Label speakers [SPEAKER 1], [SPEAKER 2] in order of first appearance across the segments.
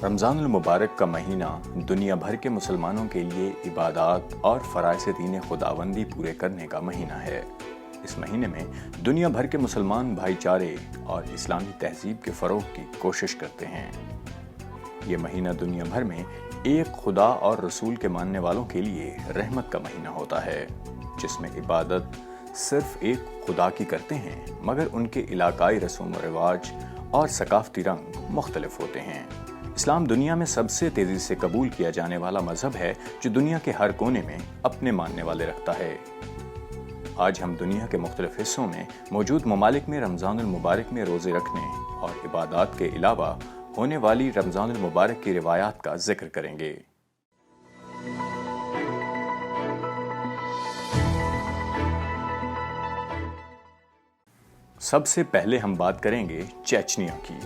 [SPEAKER 1] रमज़ान المبارक का महीना दुनिया भर के मुसलमानों के लिए इबादत और फ़राइज़ दीन खुदाबंदी पूरे करने का महीना है। इस महीने में दुनिया भर के मुसलमान भाईचारे और इस्लामी तहजीब के फ़रोग़ की कोशिश करते हैं। ये महीना दुनिया भर में एक खुदा और रसूल के मानने वालों के लिए रहमत का महीना होता है, जिसमें इबादत सिर्फ एक खुदा की करते हैं, मगर उनके इलाकाई रस्म व रिवाज और सकाफती रंग मुख्तलिफ होते हैं। इस्लाम दुनिया में सबसे तेज़ी से कबूल किया जाने वाला मज़हब है जो दुनिया के हर कोने में अपने मानने वाले रखता है। आज हम दुनिया के मुख्तलिफ हिस्सों में मौजूद ममालिक में रमज़ान मुबारक में रोज़े रखने और इबादत के अलावा होने वाली रमज़ान मुबारक की रिवायात का जिक्र करेंगे। सबसे पहले हम बात करेंगे चेचनिया की।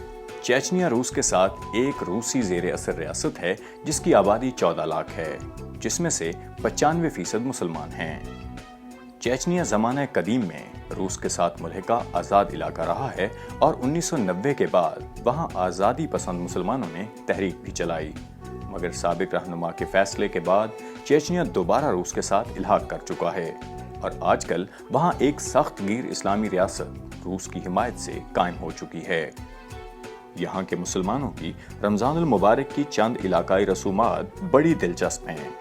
[SPEAKER 1] चेचनिया रूस के साथ एक रूसी ज़ेर असर रियासत है जिसकी आबादी 14 लाख है, जिसमें से 95% मुसलमान हैं। चेचनिया ज़माना कदीम में रूस के साथ मुल्हिका आज़ाद इलाका रहा है और 1990 के बाद वहाँ आज़ादी पसंद मुसलमानों ने तहरीक भी चलाई, मगर साबिक रहनुमा के फैसले के बाद चेचनिया दोबारा रूस के साथ इल्हाक कर चुका है और आजकल वहाँ एक सख्त गिर इस्लामी रियासत रूस की हिमायत से कायम हो चुकी है। यहाँ के मुसलमानों की रमज़ान मुबारक की चंद इलाकाई रसूमात बड़ी दिलचस्प हैं।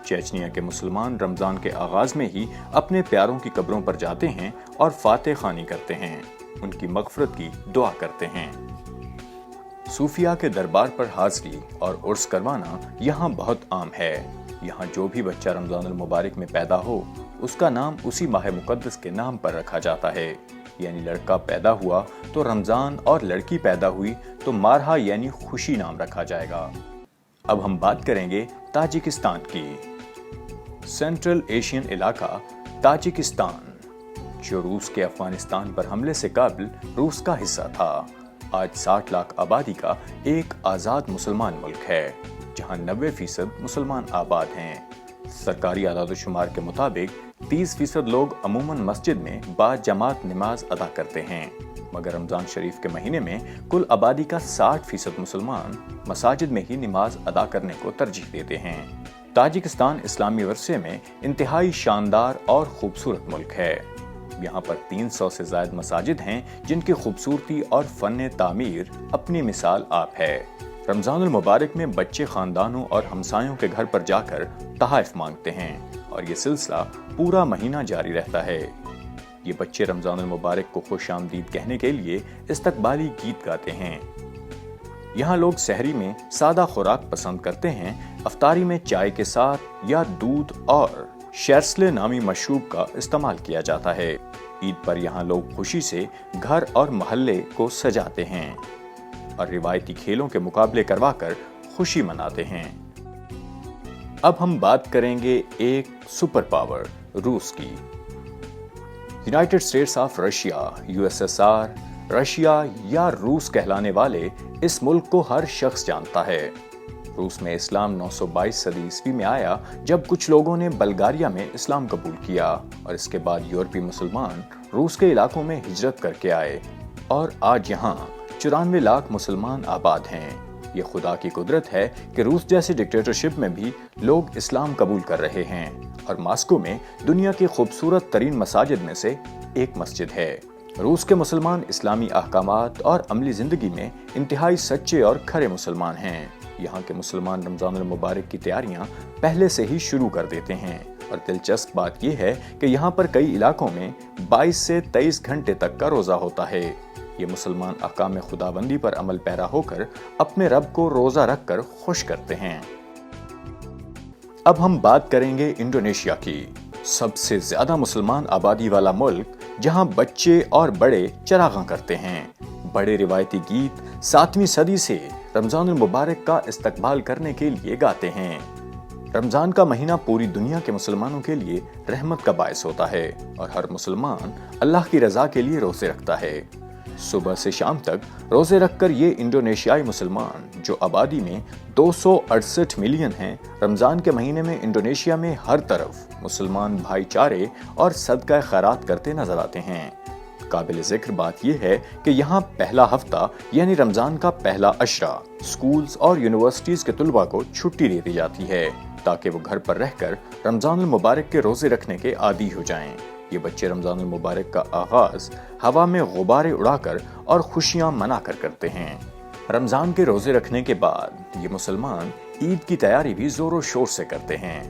[SPEAKER 1] चेचनिया के मुसलमान रमज़ान के आगाज़ में ही अपने प्यारों की कब्रों पर जाते हैं और फातिह खानी करते हैं, उनकी मग़फ़िरत की दुआ करते हैं। सूफिया के दरबार पर हाज़री और उर्स करवाना यहाँ बहुत आम है। यहाँ जो भी बच्चा रमज़ान मुबारक में पैदा हो उसका नाम उसी माह मुक़द्दस के नाम पर रखा जाता है, यानी लड़का पैदा हुआ तो रमज़ान और लड़की पैदा हुई तो मारहा यानी खुशी नाम रखा जाएगा। अब हम बात करेंगे ताजिकिस्तान की। सेंट्रल एशियन इलाका ताजिकिस्तान, जो रूस के अफगानिस्तान पर हमले से कबल रूस का हिस्सा था, आज 60 लाख आबादी का एक आज़ाद मुसलमान मुल्क है, जहां 90% मुसलमान आबाद हैं। सरकारी आदाद-ओ-शुमार के मुताबिक 30% लोग अमूमन मस्जिद में बाजमात नमाज अदा करते हैं, मगर रमज़ान शरीफ के महीने में कुल आबादी का 60% मुसलमान मसाजिद में ही नमाज अदा करने को तरजीह देते हैं। ताजिकिस्तान इस्लामी वर्से में इंतहाई शानदार और खूबसूरत मुल्क है। यहाँ पर 300 से ज़ायद मसाजिद हैं जिनकी खूबसूरती और फ़न तामीर अपनी मिसाल आप है। रमज़ान मुबारक में बच्चे ख़ानदानों और हमसायों के घर पर जाकर तहाइफ मांगते हैं और ये सिलसिला पूरा महीना जारी रहता है। ये बच्चे रमज़ान मुबारक को खुश आमदीद कहने के लिए इस्तकबाली गीत गाते हैं। यहाँ लोग सहरी में सादा खुराक पसंद करते हैं, अफ्तारी में चाय के साथ या दूध और शेरसले नामी मशरूब का इस्तेमाल किया जाता है। ईद पर यहाँ लोग खुशी से घर और महल्ले को सजाते हैं और रिवायती खेलों के मुकाबले करवाकर खुशी मनाते हैं। अब हम बात करेंगे एक सुपर पावर रूस की। United states of Russia, USSR, Russia या रूस कहलाने वाले इस मुल्क को हर शख्स जानता है। रूस में इस्लाम 922 सदी ईस्वी में आया, जब कुछ लोगों ने बल्गारिया में इस्लाम कबूल किया और इसके बाद यूरोपीय मुसलमान रूस के इलाकों में हिजरत करके आए और आज यहाँ 94 लाख मुसलमान आबाद हैं। ये खुदा की कुदरत है कि रूस जैसी डिक्टेटरशिप में भी लोग इस्लाम कबूल कर रहे हैं और मॉस्को में दुनिया की खूबसूरत तरीन मसाजिद में से एक मस्जिद है। रूस के मुसलमान इस्लामी अहकामात और अमली ज़िंदगी में इंतहाई सच्चे और खरे मुसलमान हैं। यहाँ के मुसलमान रमज़ान मुबारक की तैयारियाँ पहले से ही शुरू कर देते हैं और दिलचस्प बात यह है कि यहाँ पर कई इलाकों में 22 से 23 घंटे तक का रोज़ा होता है। ये मुसलमान अहकाम खुदाबंदी पर अमल पैरा होकर अपने रब को रोज़ा रखकर खुश करते हैं। अब हम बात करेंगे इंडोनेशिया की, सबसे ज्यादा मुसलमान आबादी वाला मुल्क, जहां बच्चे और बड़े चरागां करते हैं। बड़े रिवायती गीत 7वीं सदी से रमज़ान मुबारक का इस्तकबाल करने के लिए गाते हैं। रमज़ान का महीना पूरी दुनिया के मुसलमानों के लिए रहमत का बायस होता है और हर मुसलमान अल्लाह की रज़ा के लिए रोज़े रखता है। सुबह से शाम तक रोज़े रखकर ये इंडोनेशियाई मुसलमान, जो आबादी में 268 मिलियन हैं, रमज़ान के महीने में इंडोनेशिया में हर तरफ मुसलमान भाईचारे और सदका खैरात करते नजर आते हैं। قابل ذکر بات یہ ہے کہ یہاں پہلا ہفتہ یعنی رمضان کا پہلا عشرہ سکولز اور یونیورسٹیز کے طلباء کو چھٹی دے دی جاتی ہے تاکہ وہ گھر پر رہ کر رمضان المبارک کے روزے رکھنے کے عادی ہو جائیں۔ یہ بچے رمضان المبارک کا آغاز ہوا میں غبارے اڑا کر اور خوشیاں منا کر کرتے ہیں۔ رمضان کے روزے رکھنے کے بعد یہ مسلمان عید کی تیاری بھی زور و شور سے کرتے ہیں۔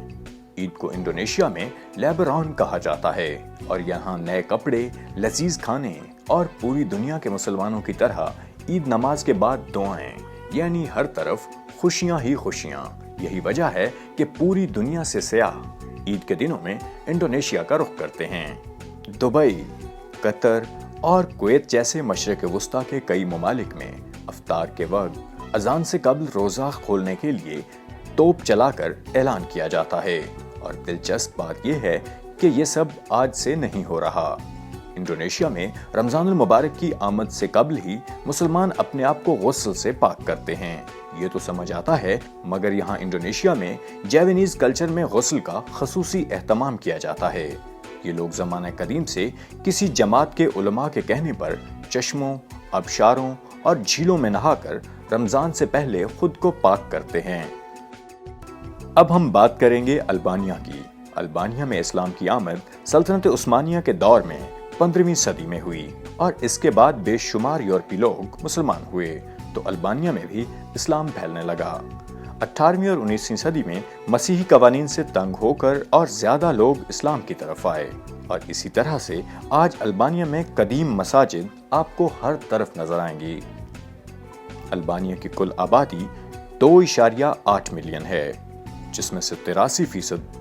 [SPEAKER 1] عید کو انڈونیشیا میں لیبران کہا جاتا ہے اور یہاں نئے کپڑے، لذیذ کھانے اور پوری دنیا کے مسلمانوں کی طرح عید نماز کے بعد دعائیں، یعنی ہر طرف خوشیاں ہی خوشیاں۔ یہی وجہ ہے کہ پوری دنیا سے سیاح عید کے دنوں میں انڈونیشیا کا رخ کرتے ہیں۔ دبئی، قطر اور کویت جیسے مشرق وسطیٰ کے کئی ممالک میں افطار کے وقت اذان سے قبل روزہ کھولنے کے لیے توپ چلا کر اعلان کیا جاتا ہے، اور دلچسپ بات یہ ہے کہ یہ سب آج سے نہیں ہو رہا۔ انڈونیشیا میں رمضان المبارک کی آمد سے قبل ہی مسلمان اپنے آپ کو غسل سے پاک کرتے ہیں۔ یہ تو سمجھ آتا ہے، مگر یہاں انڈونیشیا میں جیونیز کلچر میں غسل کا خصوصی اہتمام کیا جاتا ہے۔ یہ لوگ زمانہ قدیم سے کسی جماعت کے علماء کے کہنے پر چشموں، آبشاروں اور جھیلوں میں نہا کر رمضان سے پہلے خود کو پاک کرتے ہیں۔ اب ہم بات کریں گے البانیہ کی۔ البانیہ میں اسلام کی آمد سلطنت عثمانیہ کے دور میں 15ویں صدی میں ہوئی، اور اس کے بعد بے شمار یورپی لوگ مسلمان ہوئے تو البانیہ میں بھی اسلام پھیلنے لگا۔ 18ویں اور 19ویں صدی میں مسیحی قوانین سے تنگ ہو کر اور زیادہ لوگ اسلام کی طرف آئے، اور اسی طرح سے آج البانیہ میں قدیم مساجد آپ کو ہر طرف نظر آئیں گی۔ البانیہ کی کل آبادی 2.8 ملین ہے، جس میں سے 83%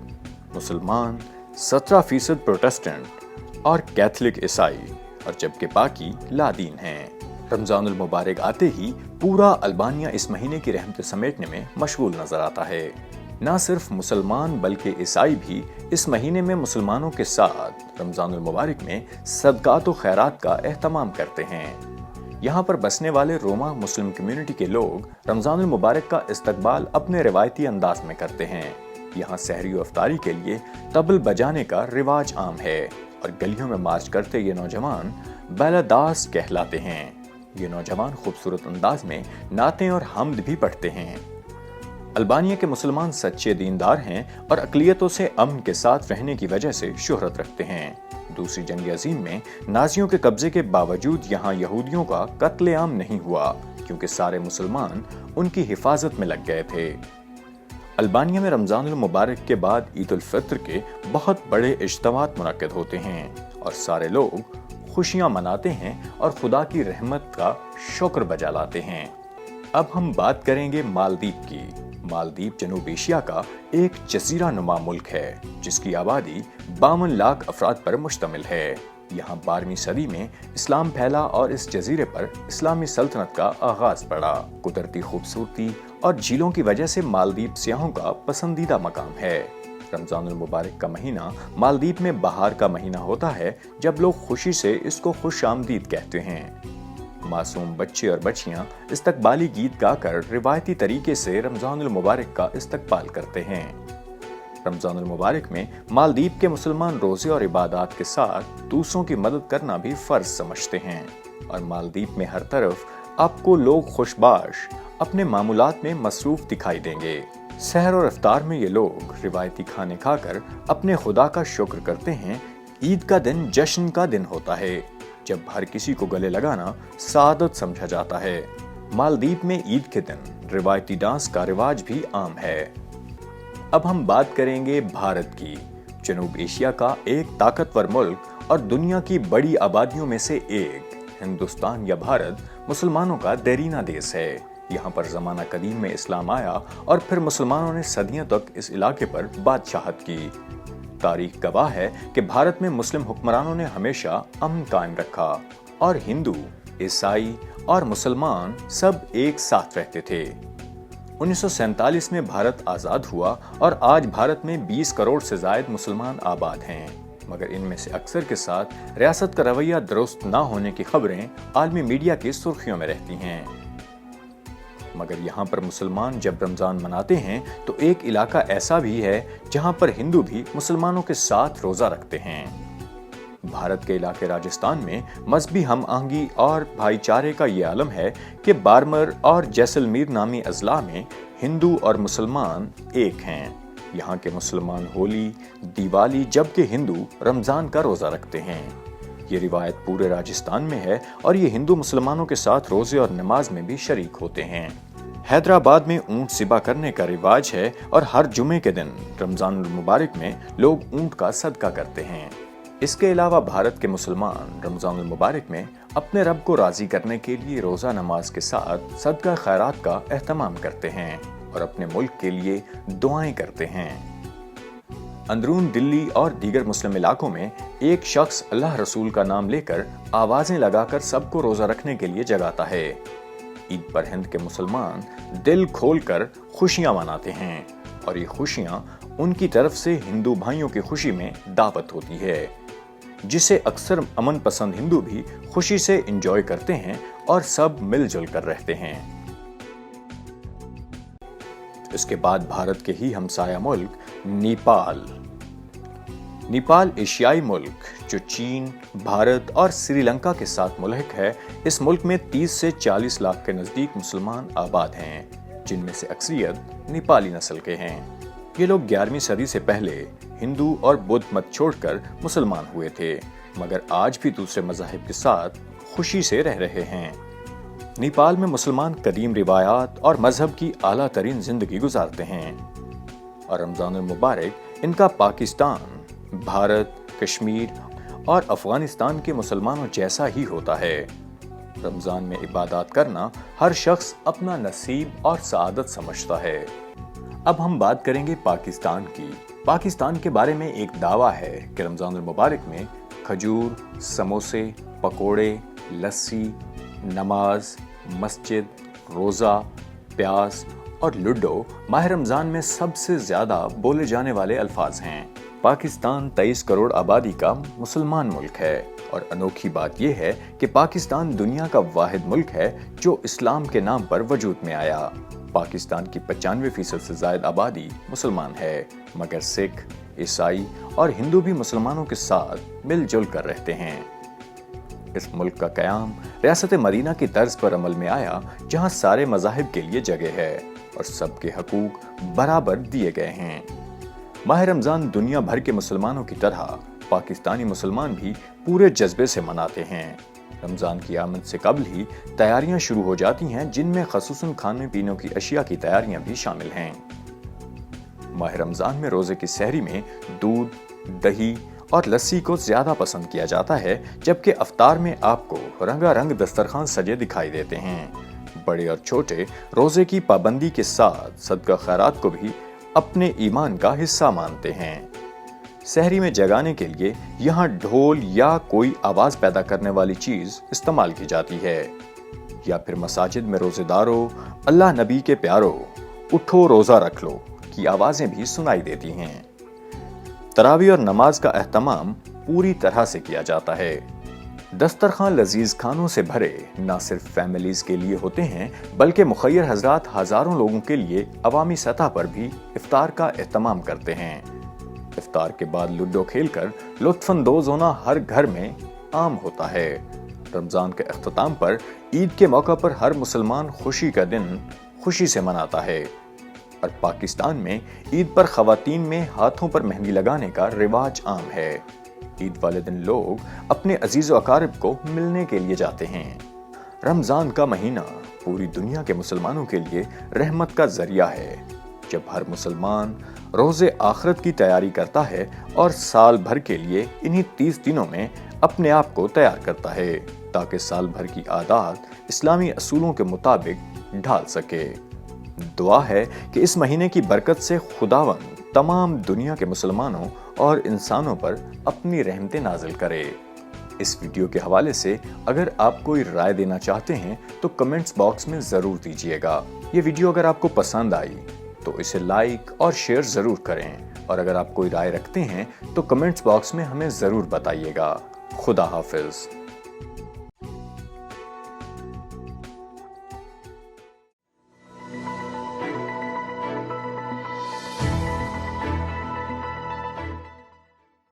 [SPEAKER 1] مسلمان، 17% پروٹسٹنٹ اور کیتھولک عیسائی، اور جبکہ باقی لادین ہیں۔ رمضان المبارک آتے ہی پورا البانیہ اس مہینے کی رحمت سمیٹنے میں مشغول نظر آتا ہے۔ نہ صرف مسلمان بلکہ عیسائی بھی اس مہینے میں مسلمانوں کے ساتھ رمضان المبارک میں صدقات و خیرات کا اہتمام کرتے ہیں۔ یہاں پر بسنے والے روما مسلم کمیونٹی کے لوگ رمضان المبارک کا استقبال اپنے روایتی انداز میں کرتے ہیں۔ یہاں سحری و افطاری کے لیے طبل بجانے کا رواج عام ہے، اور گلیوں میں مارچ کرتے یہ نوجوان بیلاداس کہلاتے ہیں۔ یہ نوجوان خوبصورت انداز میں نعتیں اور حمد بھی پڑھتے ہیں۔ البانیہ کے مسلمان سچے دیندار ہیں اور اقلیتوں سے امن کے ساتھ رہنے کی وجہ سے شہرت رکھتے ہیں۔ دوسری جنگ عظیم میں نازیوں کے قبضے کے باوجود یہاں یہودیوں کا قتل عام نہیں ہوا، کیونکہ سارے مسلمان ان کی حفاظت میں لگ گئے تھے۔ البانیہ میں رمضان المبارک کے بعد عید الفطر کے بہت بڑے اجتماعات منعقد ہوتے ہیں، اور سارے لوگ خوشیاں مناتے ہیں اور خدا کی رحمت کا شکر بجا لاتے ہیں۔ اب ہم بات کریں گے مالدیپ کی۔ مالدیپ جنوب ایشیا کا ایک جزیرہ نما ملک ہے جس کی آبادی 52 لاکھ افراد پر مشتمل ہے۔ یہاں 12ویں صدی میں اسلام پھیلا اور اس جزیرے پر اسلامی سلطنت کا آغاز پڑا۔ قدرتی خوبصورتی اور جھیلوں کی وجہ سے مالدیپ سیاحوں کا پسندیدہ مقام ہے۔ رمضان المبارک کا مہینہ مالدیپ میں بہار کا مہینہ ہوتا ہے، جب لوگ خوشی سے اس کو خوش آمدید کہتے ہیں۔ معصوم بچے اور بچیاں استقبالی گیت گا کر روایتی طریقے سے رمضان المبارک کا استقبال کرتے ہیں۔ رمضان المبارک میں مالدیپ کے مسلمان روزے اور عبادات کے ساتھ دوسروں کی مدد کرنا بھی فرض سمجھتے ہیں، اور مالدیپ میں ہر طرف آپ کو لوگ خوشباش اپنے معمولات میں مصروف دکھائی دیں گے۔ سحر اور افطار میں یہ لوگ روایتی کھانے کھا کر اپنے خدا کا شکر کرتے ہیں۔ عید کا دن جشن کا دن ہوتا ہے، جب ہر کسی کو گلے لگانا سعادت سمجھا جاتا ہے۔ مالدیپ میں عید کے دن روایتی ڈانس کا رواج بھی عام ہے۔ اب ہم بات کریں گے بھارت کی۔ جنوب ایشیا کا ایک طاقتور ملک اور دنیا کی بڑی آبادیوں میں سے ایک، ہندوستان یا بھارت مسلمانوں کا دیرینہ دیس ہے۔ یہاں پر زمانہ قدیم میں اسلام آیا اور پھر مسلمانوں نے صدیوں تک اس علاقے پر بادشاہت کی۔ تاریخ گواہ ہے کہ بھارت میں مسلم حکمرانوں نے ہمیشہ امن قائم رکھا، اور ہندو، عیسائی اور مسلمان سب ایک ساتھ رہتے تھے۔ 1947 میں بھارت آزاد ہوا اور آج بھارت میں 20 کروڑ سے زائد مسلمان آباد ہیں، مگر ان میں سے اکثر کے ساتھ ریاست کا رویہ درست نہ ہونے کی خبریں عالمی میڈیا کی سرخیوں میں رہتی ہیں۔ مگر یہاں پر مسلمان جب رمضان مناتے ہیں تو ایک علاقہ ایسا بھی ہے جہاں پر ہندو بھی مسلمانوں کے ساتھ روزہ رکھتے ہیں۔ भारत के इलाके राजस्थान में मजहबी हम आहंगी और भाईचारे का ये आलम है कि बारमर और जैसलमेर नामी अजला में हिंदू और मुसलमान एक हैं। यहाँ के मुसलमान होली, दिवाली, जबकि हिंदू रमजान का रोजा रखते हैं। ये रिवायत पूरे राजस्थान में है और ये हिंदू मुसलमानों के साथ रोजे और नमाज में भी शरीक होते हैं। हैदराबाद में ऊंट ज़िबा करने का रिवाज है और हर जुमे के दिन रमजान मुबारक में लोग ऊंट का सदका करते हैं। इसके अलावा भारत के मुसलमान रमजान मुबारक में अपने रब को राजी करने के लिए रोजा नमाज के साथ सदका खैरात का एहतमाम करते हैं और अपने मुल्क के लिए दुआएं करते हैं। अंदरून दिल्ली और दीगर मुस्लिम इलाकों में एक शख्स अल्लाह रसूल का नाम लेकर आवाजें लगाकर सबको रोजा रखने के लिए जगाता है। ईद पर हिंद के मुसलमान दिल खोलकर खुशियां मनाते हैं और ये खुशियां उनकी तरफ से हिंदू भाइयों की खुशी में दावत होती है, जिसे अक्सर अमन पसंद हिंदू भी खुशी से एंजॉय करते हैं और सब मिलजुल कर रहते हैं। इसके बाद भारत के ही हमसाया मुल्क नेपाल एशियाई मुल्क जो चीन, भारत और श्रीलंका के साथ मुल्क है। इस मुल्क में 30 से 40 लाख के नजदीक मुसलमान आबाद हैं, जिनमें से अक्सरियत नेपाली नस्ल के हैं। ये लोग 11वीं सदी से पहले हिंदू और बुद्ध मत छोड़कर मुसलमान हुए थे, मगर आज भी दूसरे मज़ाहिब के साथ खुशी से रह रहे हैं। नेपाल में मुसलमान कदीम रिवायात और मजहब की आला तरीन जिंदगी गुजारते हैं और रमजान मुबारक इनका पाकिस्तान, भारत, कश्मीर और अफगानिस्तान के मुसलमानों जैसा ही होता है। रमजान में इबादत करना हर शख्स अपना नसीब और सआदत समझता है। अब हम बात करेंगे पाकिस्तान की। पाकिस्तान के बारे में एक दावा है कि रमजान मुबारक में खजूर, समोसे, पकोड़े, लस्सी, नमाज, मस्जिद, रोजा, प्यास और लूडो माह रमजान में सबसे ज्यादा बोले जाने वाले अल्फाज हैं। पाकिस्तान 23 करोड़ आबादी का मुसलमान मुल्क है और अनोखी बात यह है कि पाकिस्तान दुनिया का वाहिद मुल्क है जो इस्लाम के नाम पर वजूद में आया। पाकिस्तान की 95% से ज्यादा आबादी मुसलमान है, मगर सिख, ईसाई और हिंदू भी मुसलमानों के साथ मिलजुल कर रहते हैं। इस मुल्क का कयाम रियासत मदीना की तर्ज पर अमल में आया, जहां सारे मज़ाहिब के लिए जगह है और सबके हकूक बराबर दिए गए हैं। माह रमजान दुनिया भर के मुसलमानों की तरह पाकिस्तानी मुसलमान भी पूरे जज्बे से मनाते हैं। रमजान की आमद से कबल ही तैयारियां शुरू हो जाती हैं, जिनमें खसूसन खाने पीने की अशिया की तैयारियां भी शामिल हैं। माह रमजान में रोजे की सहरी में दूध, दही और लस्सी को ज्यादा पसंद किया जाता है, जबकि अफ्तार में आपको रंगारंग दस्तरखान सजे दिखाई देते हैं। बड़े और छोटे रोजे की पाबंदी के साथ सदका खैरात को भी अपने ईमान का हिस्सा मानते हैं। सहरी में जगाने के लिए यहाँ ढोल या कोई आवाज पैदा करने वाली चीज इस्तेमाल की जाती है, या फिर मसाजिद में रोजेदारों, अल्लाह नबी के प्यारों, उठो रोजा रख लो की आवाजें भी सुनाई देती हैं। तरावी और नमाज का एहतमाम पूरी तरह से किया जाता है। दस्तरखान लजीज खानों से भरे न सिर्फ फैमिलीज के लिए होते हैं, बल्कि मुखय्यर हजरात हजारों लोगों के लिए अवामी सतह पर भी इफ्तार का एहतमाम करते हैं। इफ्तार के बाद लूडो खेलकर लुत्फानंदोज होना हर घर में आम होता है। रमजान के अख्ताम पर ईद के मौका पर हर मुसलमान खुशी का दिन खुशी से मनाता है और पाकिस्तान में ईद पर खवातीन में हाथों पर मेहंदी लगाने का रिवाज आम है। ईद वाले दिन लोग अपने अजीज व अकारिब को मिलने के लिए जाते हैं। रमजान का महीना पूरी दुनिया के मुसलमानों के लिए रहमत का जरिया है, जब हर मुसलमान रोजे आखिरत की तैयारी करता है और साल भर के लिए इन्हीं 30 दिनों में अपने आप को तैयार करता है, ताकि साल भर की आदात इस्लामी असूलों के मुताबिक ढाल सके। दुआ है कि इस महीने की बरकत से खुदावंद तमाम दुनिया के मुसलमानों और इंसानों पर अपनी रहमतें नाजिल करे। इस वीडियो के हवाले से अगर आप कोई राय देना चाहते हैं तो कमेंट्स बॉक्स में जरूर दीजिएगा। ये वीडियो अगर आपको पसंद आई तो इसे लाइक और शेयर जरूर करें, और अगर आप कोई राय रखते हैं तो कमेंट्स बॉक्स में हमें जरूर बताइएगा। खुदा हाफिज।